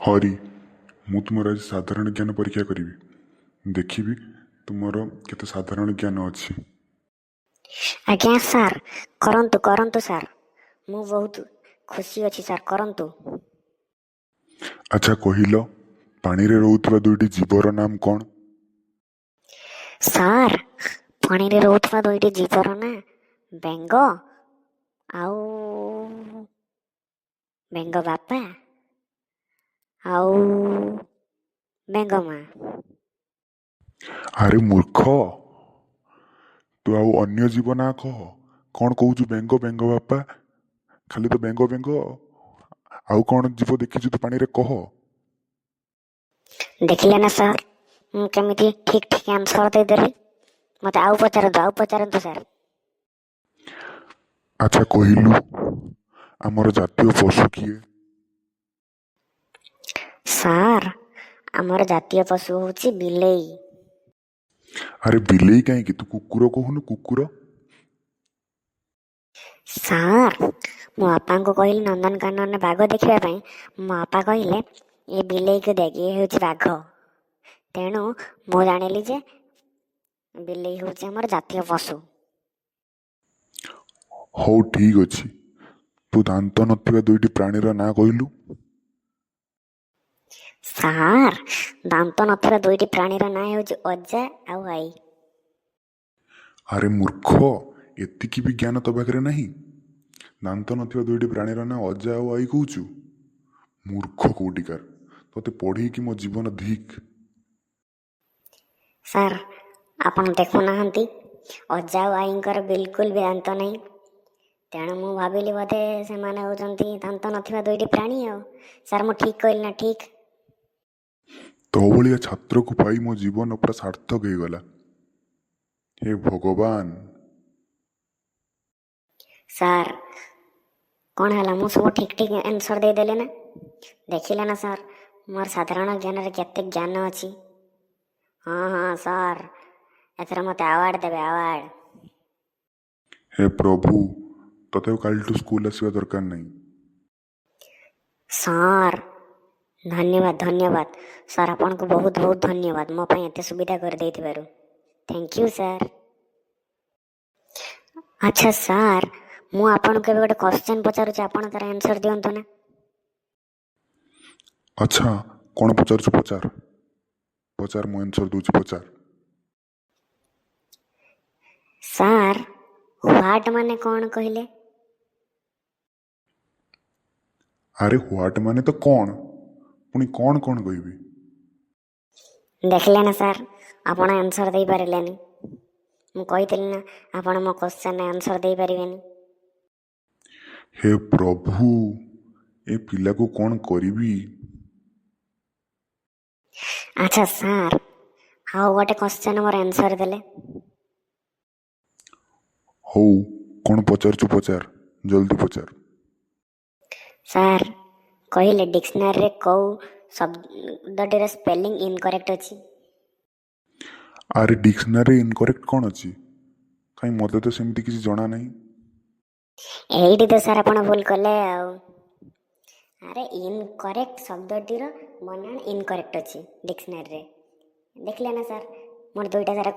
ହରି, ମୁଁ ତୁମର ଆଜି ସାଧାରଣ ଜ୍ଞାନ ପରୀକ୍ଷା କରିବି। ଦେଖିବି ତୁମର କେତେ ସାଧାରଣ ଜ୍ଞାନ ଅଛି। ଆଜ୍ଞା ସାର୍, କରନ୍ତୁ କରନ୍ତୁ ସାର୍, ମୁଁ ବହୁତ ଖୁସି ଅଛି ସାର୍, କରନ୍ତୁ। ଆଚ୍ଛା କହିଲ, ପାଣିରେ ରହୁଥିବା ଦୁଇଟି ଜୀବର ନାମ କ'ଣ? ସାର୍, ପାଣିରେ ରହୁଥିବା ଦୁଇଟି ଜୀବର ନାଁ ବେଙ୍ଗ ଆଉ ବେଙ୍ଗ ବାପା ଆଉ ବେଙ୍ଗ ମା। ଆରେ ମୂର୍ଖ, ତୁ ଆଉ ଅନ୍ୟ ଜୀବ ନାଁ କହ। କ'ଣ କହୁଛୁ ବେଙ୍ଗ ବେଙ୍ଗ ବାପା? ଖାଲି ତ ବେଙ୍ଗ ବେଙ୍ଗ। ଆଉ କ'ଣ ଜୀବ ଦେଖିଛୁ ତୁ ପାଣିରେ କହ। ଦେଖିଲେ ନା ସାର୍, ମୁଁ କେମିତି ଠିକ୍ ଠିକ୍ ଆନ୍ସର ଦେଇଦେଲି। ମୋତେ ଆଉ ପଚାରନ୍ତୁ ସାର୍। ଆଚ୍ଛା କହିଲୁ, ଆମର ଜାତୀୟ ପଶୁ କିଏ? ସାର୍, ଆମର ଜାତୀୟ ପଶୁ ହେଉଛି ବିଲେଇ। ଆରେ ବିଲେଇ କାହିଁକି, ତୁ କୁକୁର କହୁନୁ, କୁକୁର। ସାର୍, ମୋ ବାପାଙ୍କୁ କହିଲି ନନ୍ଦନକାନନରେ ବାଘ ଦେଖିବା ପାଇଁ। ମୋ ବାପା କହିଲେ ଏ ବିଲେଇକୁ ଦେଖ, ଇଏ ହେଉଛି ବାଘ। ତେଣୁ ମୁଁ ଜାଣିଲି ଯେ ବିଲେଇ ହେଉଛି ଆମର ଜାତୀୟ ପଶୁ। ହଉ ଠିକ୍ ଅଛି, ତୁ ଦାନ୍ତ ନଥିବା ଦୁଇଟି ପ୍ରାଣୀର ନାଁ କହିଲୁ। ସାର୍, ଦାନ୍ତ ନଥିବା ଦୁଇଟି ପ୍ରାଣୀର ନାଁ ହେଉଛି ଅଜା ଆଉ ଆଈ। ଆରେ ମୂର୍ଖ, ଏତିକି ବି ଜ୍ଞାନ ତୋ ପାଖରେ ନାହିଁ? ଦାନ୍ତ ନଥିବା ଦୁଇଟି ପ୍ରାଣୀର ନାଁ ଅଜା ଆଉ ଆଈ କହୁଛୁ? ମୂର୍ଖ କୋଉଠିକାର, ତୋତେ ପଢ଼େଇକି ମୋ ଜୀବନ ଧିକ୍। ସାର୍, ଆପଣ ଦେଖୁନାହାନ୍ତି ଅଜା ଆଉ ଆଈଙ୍କର ବିଲକୁଲ ବି ଦାନ୍ତ ନାହିଁ। ତେଣୁ ମୁଁ ଭାବିଲି ବୋଧେ ସେମାନେ ହେଉଛନ୍ତି ଦାନ୍ତ ନଥିବା ଦୁଇଟି ପ୍ରାଣୀ ଆଉ। ସାର୍, ମୁଁ ଠିକ୍ କହିଲି ନା? ଠିକ୍। ତୋ ଭଳିଆ ଛାତ୍ରକୁ ପାଇ ମୋ ଜୀବନ ପୁରା ସାର୍ଥକ ହେଇଗଲା। ହେ ଭଗବାନ। ସାର୍, କ'ଣ ହେଲା? ମୁଁ ସବୁ ଠିକ୍ ଠିକ୍ ଆନ୍ସର ଦେଇଦେଲି ନା? ଦେଖିଲେ ନା ସାର୍, ମୋର ସାଧାରଣ ଜ୍ଞାନରେ କେତେ ଜ୍ଞାନ ଅଛି। ହଁ ହଁ ସାର୍, ଏଥର ମୋତେ ଆୱାର୍ଡ଼ ଦେବେ, ଆୱାର୍ଡ଼। ହେ ପ୍ରଭୁ, ତତେ କାଲିଠୁ ସ୍କୁଲ ଆସିବା ଦରକାର ନାହିଁ। ସାର୍, ଧନ୍ୟବାଦ ସାର୍, ଆପଣଙ୍କୁ ବହୁତ ବହୁତ ଧନ୍ୟବାଦ ମୋ ପାଇଁ ଏତେ ସୁବିଧା କରିଦେଇଥିବାରୁ। Thank you sir. ଆଚ୍ଛା ସାର୍, ମୁଁ ଆପଣଙ୍କୁ ଏବେ ଗୋଟେ କ୍ୱେଶ୍ଚନ୍ ପଚାରୁଛି, ଆପଣ ତାର ଆନ୍ସର ଦିଅନ୍ତୁ ନା? ଆଚ୍ଛା, କ'ଣ ପଚାରୁଛୁ ପଚାର। ପଚାର, ମୁଁ ଆନ୍ସର ଦଉଛି, ପଚାର। ସାର୍, ହ୍ୱାଟ୍ ମାନେ କ'ଣ କହିଲେ? ଆରେ ହ୍ୱାଟ୍ ମାନେ ତ କ'ଣ, ପୁଣି କ'ଣ କ'ଣ କହିବି? ଦେଖିଲେ ନା ସାର୍, ଆପଣ ଆନ୍ସର ଦେଇପାରିଲେନି। ମୁଁ କହିଥିଲି ନା ଆପଣ ମୋ କ୍ୱେଶ୍ଚନ୍ ଆନ୍ସର ଦେଇପାରିବେନି। ହେ ପ୍ରଭୁ, ଏ ପିଲାକୁ କ'ଣ କରିବି? ଆଚ୍ଛା ସାର୍, ଆଉ ଗୋଟେ କ୍ୱେଶ୍ଚନ୍ ମୋର ଆନ୍ସର ଦେଲେ। ହଉ, କ'ଣ ପଚାରୁଛୁ ପଚାର, ଜଲ୍ଦି ପଚାର। ସାର୍, କହିଲେ ଡିକ୍ସନାରୀରେ କେଉଁ ଶବ୍ଦଟିର ସ୍ପେଲିଂ ଇନକରେକ୍ଟ ଅଛି? ଆରେ ଡିକ୍ସନାରୀ ଇନକରେକ୍ଟ କ'ଣ ଅଛି? କାହିଁ ମୋତେ ତ ସେମିତି କିଛି ଜଣା ନାହିଁ। ଏଇଠି ତ ସାର୍ ଆପଣ ଭୁଲ କଲେ ଆଉ। ଆରେ ଇନକରେକ୍ଟ ଶବ୍ଦଟିର ବନାନ ଇନକରେକ୍ଟ ଅଛି ଡିକ୍ସନାରୀରେ। ଦେଖିଲେ ନା ସାର୍, ମୋର ଦୁଇଟା ସାରା